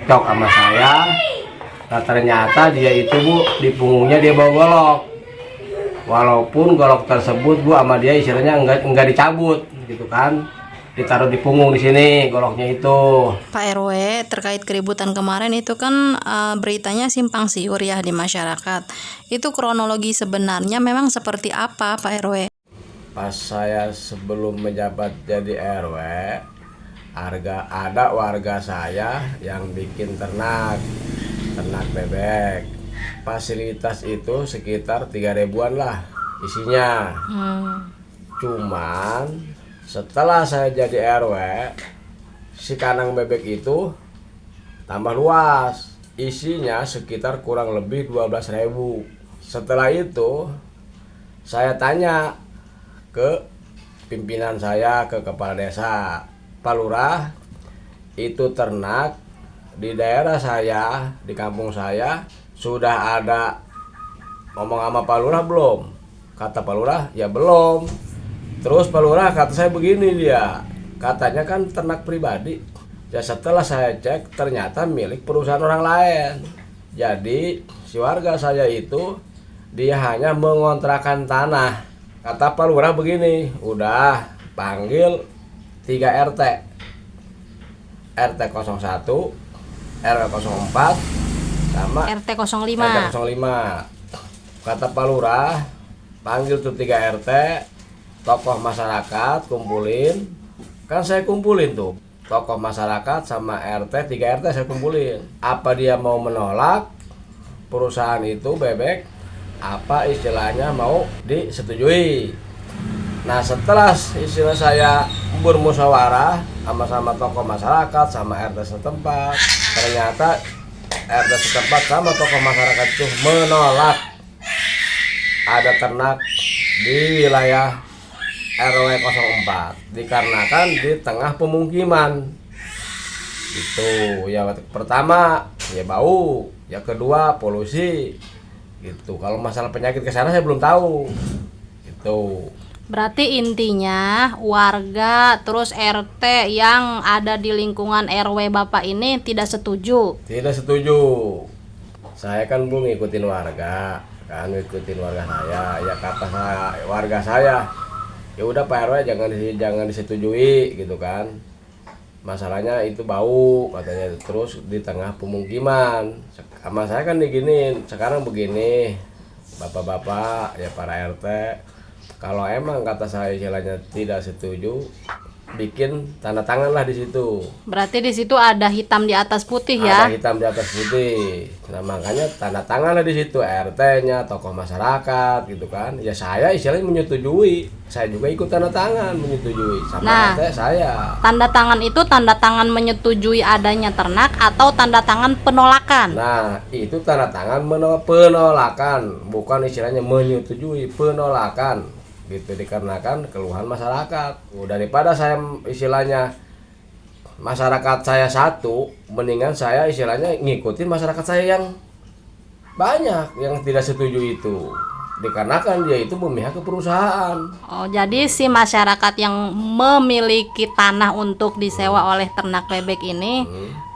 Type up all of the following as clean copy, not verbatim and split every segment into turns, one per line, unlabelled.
cekcok sama saya. Nah ternyata dia itu Bu, di punggungnya dia bawa golok. Walaupun golok tersebut Bu sama dia istilahnya enggak dicabut gitu kan. Ditaruh di punggung di sini goloknya itu.
Pak RW, terkait keributan kemarin itu kan beritanya simpang siur ya di masyarakat. Itu kronologi sebenarnya memang seperti apa Pak RW?
Pas saya sebelum menjabat jadi RW, ada warga saya yang bikin ternak bebek. Fasilitas itu sekitar 3.000-an lah isinya. Cuman setelah saya jadi RW, si kandang bebek itu tambah luas. Isinya sekitar kurang lebih 12.000. Setelah itu saya tanya ke pimpinan saya, ke kepala desa, Pak Lurah, itu ternak di daerah saya, di kampung saya sudah ada ngomong sama Pak Lurah belum? Kata Pak Lurah, ya belum. Terus Pak Lurah kata saya begini, dia katanya kan ternak pribadi. Ya setelah saya cek ternyata milik perusahaan orang lain. Jadi si warga saya itu dia hanya mengontrakan tanah. Kata Pak Lurah begini, udah panggil 3 RT. RT 01, RW 04 sama
RT 05.
RT 05. Kata Pak Lurah, panggil tuh 3 RT, tokoh masyarakat kumpulin. Kan saya kumpulin tuh tokoh masyarakat sama RT, 3 RT saya kumpulin. Apa dia mau menolak perusahaan itu bebek, apa istilahnya mau disetujui. Nah setelah istilah saya bermusyawarah sama tokoh masyarakat sama RT setempat, ternyata RT setempat sama tokoh masyarakat itu menolak ada ternak di wilayah RW 04 dikarenakan di tengah pemukiman. Itu ya pertama ya bau, ya kedua polusi gitu. Kalau masalah penyakit ke sana saya belum tahu. Itu.
Berarti intinya warga terus RT yang ada di lingkungan RW Bapak ini tidak setuju.
Tidak setuju. Saya kan Bu ngikutin warga, kan ngikutin warga saya. Ya kata warga saya, ya udah Pak RW jangan disetujui gitu kan. Masalahnya itu bau katanya, terus di tengah pemukiman. Sama saya kan diginin, sekarang begini. Bapak-bapak ya para RT, kalau emang kata saya istilahnya tidak setuju, bikin tanda tangan lah di situ.
Berarti di situ ada hitam di atas putih ya?
Ada hitam di atas putih. Nah makanya tanda tangan lah di situ, RT-nya, tokoh masyarakat gitu kan. Ya saya istilahnya menyetujui. Saya juga ikut tanda tangan menyetujui sama RT saya.
Tanda tangan itu tanda tangan menyetujui adanya ternak atau tanda tangan penolakan?
Nah itu tanda tangan penolakan, bukan istilahnya menyetujui, penolakan gitu, dikarenakan keluhan masyarakat. Daripada saya istilahnya masyarakat saya satu, mendingan saya istilahnya ngikutin masyarakat saya yang banyak yang tidak setuju itu, dikarenakan dia itu memihak ke perusahaan.
Oh, jadi si masyarakat yang memiliki tanah untuk disewa oleh ternak bebek ini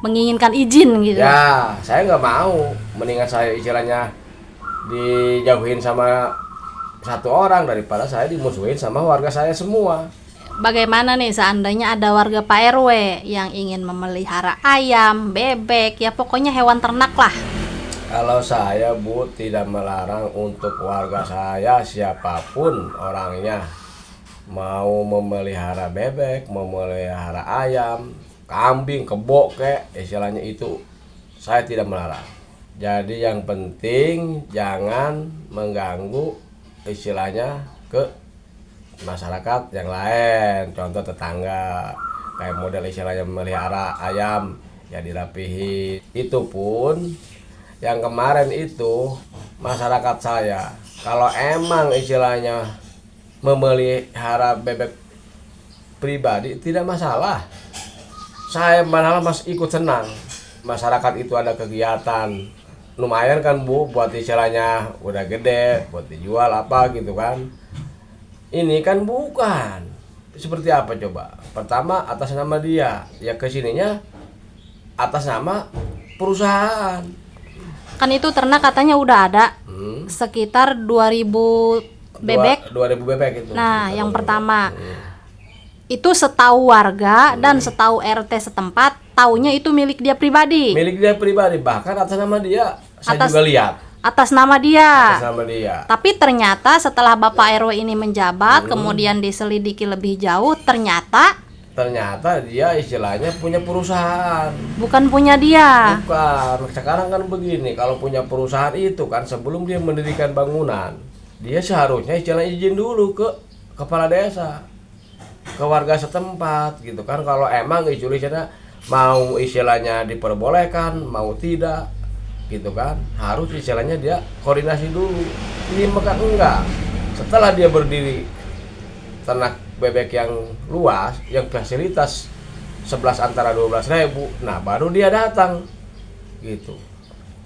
menginginkan izin gitu?
Ya saya nggak mau, mendingan saya istilahnya dijauhin sama satu orang daripada saya dimusuhin sama warga saya semua.
Bagaimana nih seandainya ada warga Pak RW yang ingin memelihara ayam, bebek, ya pokoknya hewan ternak lah?
Kalau saya Bu tidak melarang untuk warga saya siapapun orangnya mau memelihara bebek, memelihara ayam, kambing, kebo kek, istilahnya itu saya tidak melarang. Jadi yang penting jangan mengganggu istilahnya ke masyarakat yang lain, contoh tetangga, kayak model istilahnya memelihara ayam ya dirapihi. Itu pun yang kemarin itu masyarakat saya kalau emang istilahnya memelihara bebek pribadi tidak masalah, saya malah mas ikut senang. Masyarakat itu ada kegiatan lumayan kan Bu, buat istilahnya udah gede buat dijual apa gitu kan. Ini kan bukan seperti apa coba, pertama atas nama dia, ya kesininya atas nama perusahaan.
Kan itu ternak katanya udah ada sekitar 2000 bebek.
2000 bebek itu.
Nah, yang pertama itu setahu warga dan setahu RT setempat, taunya itu milik dia pribadi.
Milik dia pribadi, bahkan atas nama dia. Saya juga lihat.
Atas nama dia.
Atas nama dia.
Tapi ternyata setelah Bapak RW ini menjabat, kemudian diselidiki lebih jauh, ternyata
dia istilahnya punya perusahaan.
bukan punya dia.
Bukan. Sekarang kan begini, kalau punya perusahaan itu kan sebelum dia mendirikan bangunan, dia seharusnya istilahnya izin dulu ke kepala desa, ke warga setempat gitu kan. Kalau emang istilahnya mau istilahnya diperbolehkan, mau tidak gitu kan, harus istilahnya dia koordinasi dulu. Ini maka enggak. Setelah dia berdiri ternak bebek yang luas, yang fasilitas 11 antara 12.000, nah baru dia datang gitu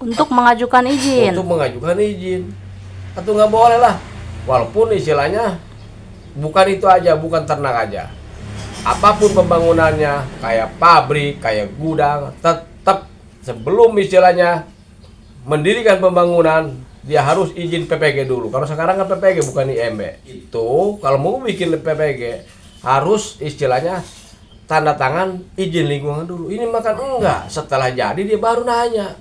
Untuk mengajukan izin.
Atau nggak boleh lah, walaupun istilahnya bukan itu aja, bukan ternak aja, apapun pembangunannya, kayak pabrik, kayak gudang, tetap sebelum istilahnya mendirikan pembangunan dia harus izin PPG dulu. Kalau sekarang kan PPG bukan IMB. Itu kalau mau bikin PPG harus istilahnya tanda tangan izin lingkungan dulu. Ini makan enggak, setelah jadi dia baru nanya.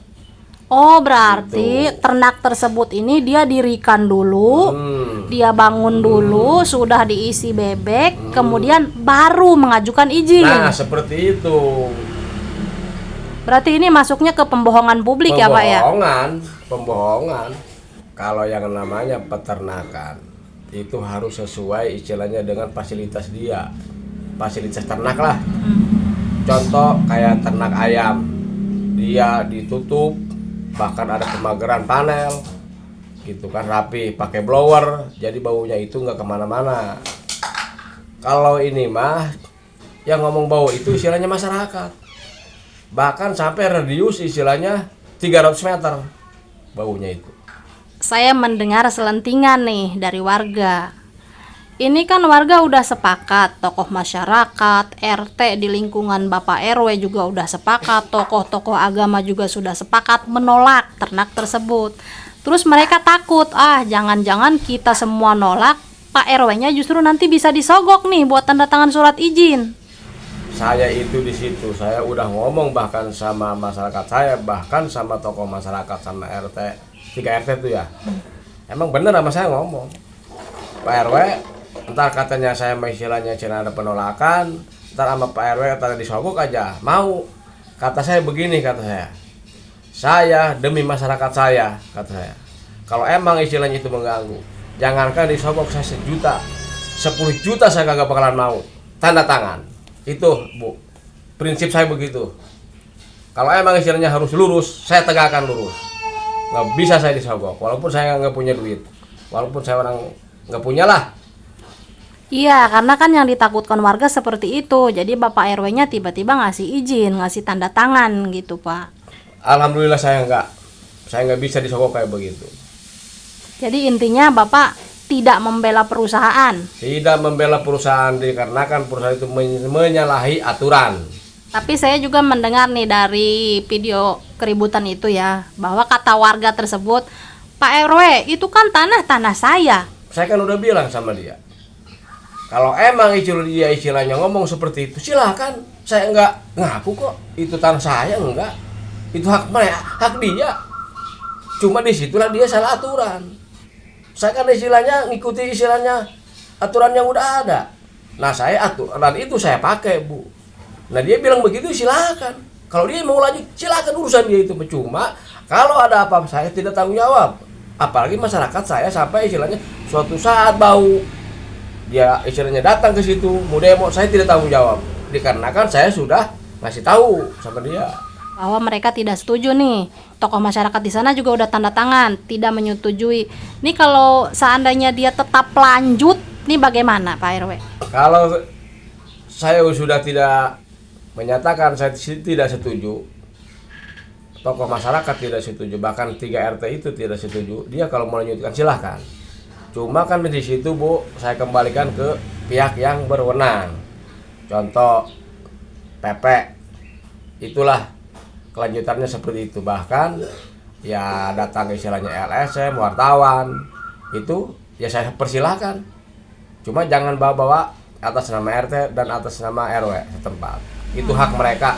Oh, berarti ternak tersebut ini dia dirikan dulu, dia bangun dulu, sudah diisi bebek, kemudian baru mengajukan izin.
Nah, seperti itu.
Berarti ini masuknya ke pembohongan publik ya, Pak ya?
Pembohongan. Kalau yang namanya peternakan itu harus sesuai istilahnya dengan fasilitas dia, fasilitas ternak lah. Contoh kayak ternak ayam, dia ditutup, bahkan ada pemageran panel, gitu kan, rapi, pakai blower, jadi baunya itu nggak kemana-mana. Kalau ini mah yang ngomong bau itu istilahnya masyarakat, bahkan sampai radius istilahnya 300 meter baunya itu.
Saya mendengar selentingan nih dari warga. Ini kan warga udah sepakat, tokoh masyarakat, RT di lingkungan Bapak RW juga udah sepakat, tokoh-tokoh agama juga sudah sepakat menolak ternak tersebut. Terus mereka takut, jangan-jangan kita semua nolak, Pak RW-nya justru nanti bisa disogok nih buat tanda tangan surat izin.
Saya itu di situ, saya udah ngomong bahkan sama masyarakat saya, bahkan sama tokoh masyarakat, sama RT 3 RT itu ya. Emang bener sama saya ngomong, Pak RW, ntar katanya saya istilahnya cina ada penolakan, ntar sama Pak RW kata disogok aja, mau. Kata saya begini, kata saya demi masyarakat saya, kata saya, kalau emang istilahnya itu mengganggu, jangankan disogok saya 1 juta, 10 juta saya kagak bakalan mau tanda tangan. Itu Bu, prinsip saya begitu. Kalau emang istilahnya harus lurus, saya tegakkan lurus. Nggak bisa saya disogok, walaupun saya nggak punya duit, walaupun saya orang nggak punya lah.
Iya, karena kan yang ditakutkan warga seperti itu. Jadi Bapak RW-nya tiba-tiba ngasih izin, ngasih tanda tangan gitu, Pak.
Alhamdulillah saya nggak bisa disogok kayak begitu.
Jadi intinya Bapak tidak membela perusahaan.
Tidak membela perusahaan dikarenakan perusahaan itu menyalahi aturan.
Tapi saya juga mendengar nih dari video keributan itu ya, bahwa kata warga tersebut, Pak RW itu kan tanah saya.
Saya kan udah bilang sama dia, kalau emang dia istilahnya ngomong seperti itu, silahkan. Saya nggak ngaku kok itu tanah saya, enggak. Itu hak dia. Cuma disitulah dia salah aturan. Saya kan istilahnya ngikuti istilahnya aturan yang udah ada. Nah saya aturan itu saya pakai, Bu. Nah dia bilang begitu, silakan. Kalau dia mau lanjut, silakan, urusan dia itu. Cuma kalau ada apa saya tidak tanggung jawab. Apalagi masyarakat saya sampai istilahnya suatu saat bau, dia istilahnya datang ke situ mau demo, saya tidak tanggung jawab. Dikarenakan saya sudah ngasih tahu sama dia
bahwa mereka tidak setuju nih. Tokoh masyarakat di sana juga udah tanda tangan, tidak menyetujui. Nih kalau seandainya dia tetap lanjut, nih bagaimana Pak RW?
Kalau saya sudah tidak menyatakan saya tidak setuju, tokoh masyarakat tidak setuju, bahkan 3 RT itu tidak setuju, dia kalau mau lanjutkan silahkan. Cuma kan di situ Bu, saya kembalikan ke pihak yang berwenang. Contoh PP, itulah kelanjutannya seperti itu. Bahkan ya datang istilahnya LSM, wartawan, itu ya saya persilahkan. Cuma jangan bawa-bawa atas nama RT dan atas nama RW setempat. Itu hak mereka.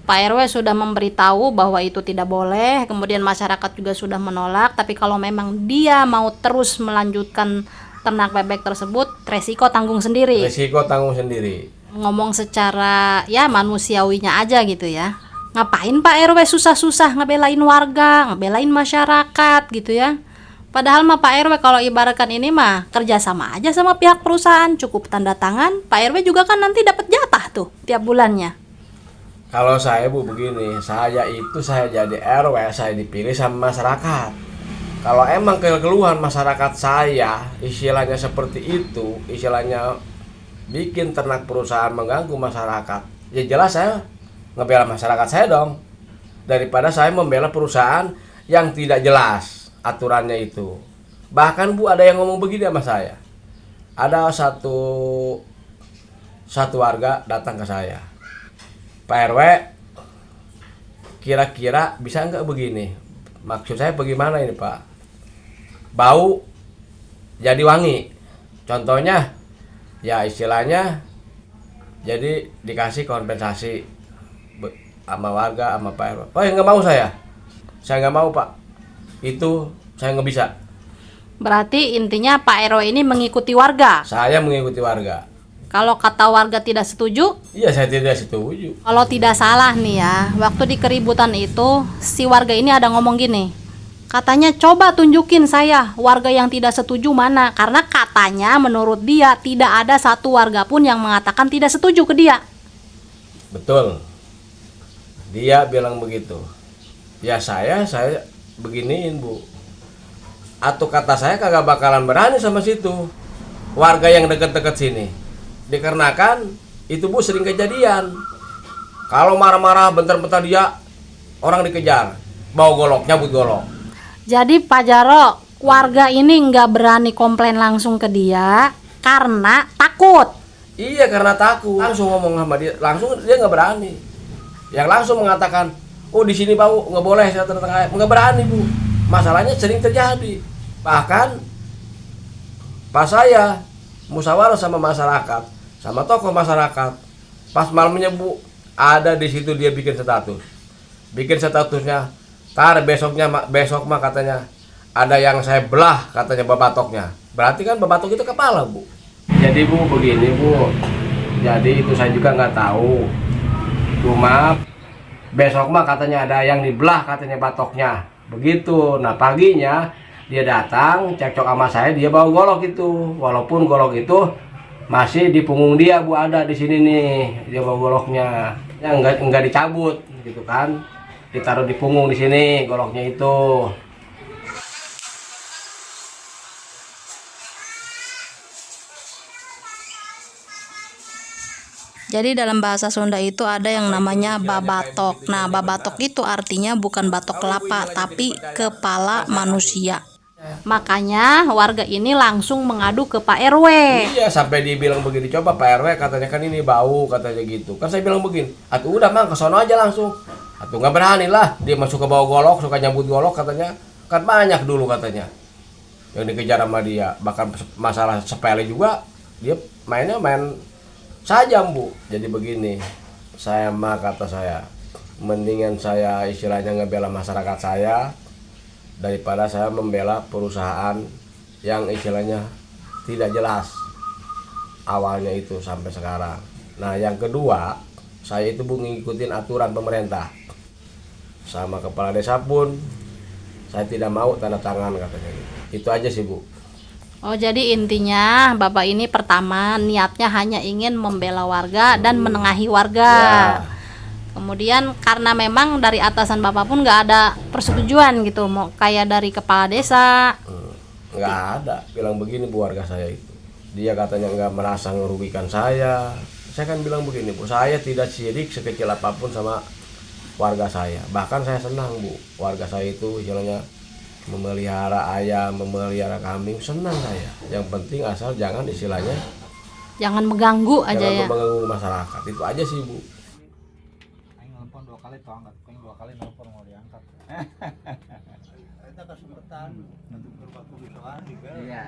Pak RW sudah memberitahu bahwa itu tidak boleh, kemudian masyarakat juga sudah menolak, tapi kalau memang dia mau terus melanjutkan ternak bebek tersebut, resiko tanggung sendiri.
Resiko tanggung sendiri.
Ngomong secara ya manusiawinya aja gitu ya. Ngapain Pak RW susah-susah ngebelain warga, ngebelain masyarakat gitu ya. Padahal mah Pak RW kalau ibaratkan ini mah kerja sama aja sama pihak perusahaan, cukup tanda tangan, Pak RW juga kan nanti dapat jatah tuh tiap bulannya.
Kalau saya Bu begini, saya jadi RW, saya dipilih sama masyarakat. Kalau emang keluhan masyarakat saya, istilahnya seperti itu, istilahnya bikin ternak perusahaan mengganggu masyarakat, ya jelas saya ngebela masyarakat saya dong, daripada saya membela perusahaan yang tidak jelas aturannya itu. Bahkan Bu ada yang ngomong begini sama saya. Ada satu warga datang ke saya, Pak RW, kira-kira bisa nggak begini? Maksud saya bagaimana ini Pak? Bau jadi wangi. Contohnya, ya istilahnya, jadi dikasih kompensasi sama warga, sama Pak RW. Oh ya nggak mau saya nggak mau Pak. Itu saya nggak bisa.
Berarti intinya Pak RW ini mengikuti warga.
Saya mengikuti warga.
Kalau kata warga tidak setuju?
Iya, saya tidak setuju.
Kalau tidak salah nih ya, waktu di keributan itu si warga ini ada ngomong gini, katanya coba tunjukin saya warga yang tidak setuju mana, karena katanya menurut dia tidak ada satu warga pun yang mengatakan tidak setuju ke dia.
Betul. Dia bilang begitu. Ya saya beginiin Bu. Atau kata saya kagak bakalan berani sama situ warga yang deket-deket sini. Dikarenakan itu Bu sering kejadian. Kalau marah-marah bentar-bentar dia orang dikejar, bawa golok, nyabut golok.
Jadi Pak Jaro, warga ini nggak berani komplain langsung ke dia karena takut.
Iya, karena takut. Langsung ngomong sama dia, langsung dia nggak berani. Yang langsung mengatakan, oh di sini bau, nggak boleh saya tengah, nggak berani Bu. Masalahnya sering terjadi. Bahkan pas saya musyawarah sama masyarakat, sama tokoh masyarakat, pas malamnya Bu, ada di situ dia bikin statusnya, besok mah katanya ada yang saya belah katanya babatoknya. Berarti kan babatok itu kepala Bu. Jadi Bu begini Bu, jadi itu saya juga nggak tahu. Cuma besok mah katanya ada yang dibelah katanya batoknya. Begitu. Nah paginya dia datang cekcok sama saya, dia bawa golok itu. Walaupun golok itu masih di punggung dia Bu, ada di sini nih. Dia bawa goloknya. Ya enggak dicabut gitu kan. Ditaruh di punggung di sini goloknya itu.
Jadi dalam bahasa Sunda itu ada yang namanya babatok. Nah, babatok itu artinya bukan batok kelapa, tapi kepala manusia. Makanya warga ini langsung mengadu ke Pak RW.
Iya, sampai dia bilang begini, coba Pak RW katanya kan ini bau katanya gitu. Kan saya bilang begini, atuh udah Mang, ke sono aja langsung. Atuh nggak berani lah, dia masuk ke bawah golok, suka nyambut golok katanya. Kan banyak dulu katanya yang dikejar sama dia. Bahkan masalah sepele juga, dia main saja Bu. Jadi begini, saya mah kata saya, mendingan saya istilahnya ngebela masyarakat saya daripada saya membela perusahaan yang istilahnya tidak jelas awalnya itu sampai sekarang. Nah yang kedua, saya itu Bu ngikutin aturan pemerintah. Sama kepala desa pun saya tidak mau tanda tangan katanya gitu. Itu aja sih Bu.
Oh, jadi intinya Bapak ini pertama niatnya hanya ingin membela warga dan menengahi warga.
Ya.
Kemudian karena memang dari atasan Bapak pun nggak ada persetujuan gitu, mau kayak dari kepala desa.
Nggak ada, bilang begini Bu warga saya itu. Dia katanya nggak merasa merugikan saya. Saya kan bilang begini Bu, saya tidak sirik sekecil apapun sama warga saya. Bahkan saya senang Bu, warga saya itu istilahnya memelihara ayam, memelihara kambing, senang saya. Yang penting asal jangan istilahnya
Jangan mengganggu aja ya.
Jangan mengganggu masyarakat. Itu aja sih Bu.
Aing nelpon 2 kali tuh angkat. 2 kali nelpon mau diangkat.
Kita kesempatan untuk berbagi soal juga.
Iya.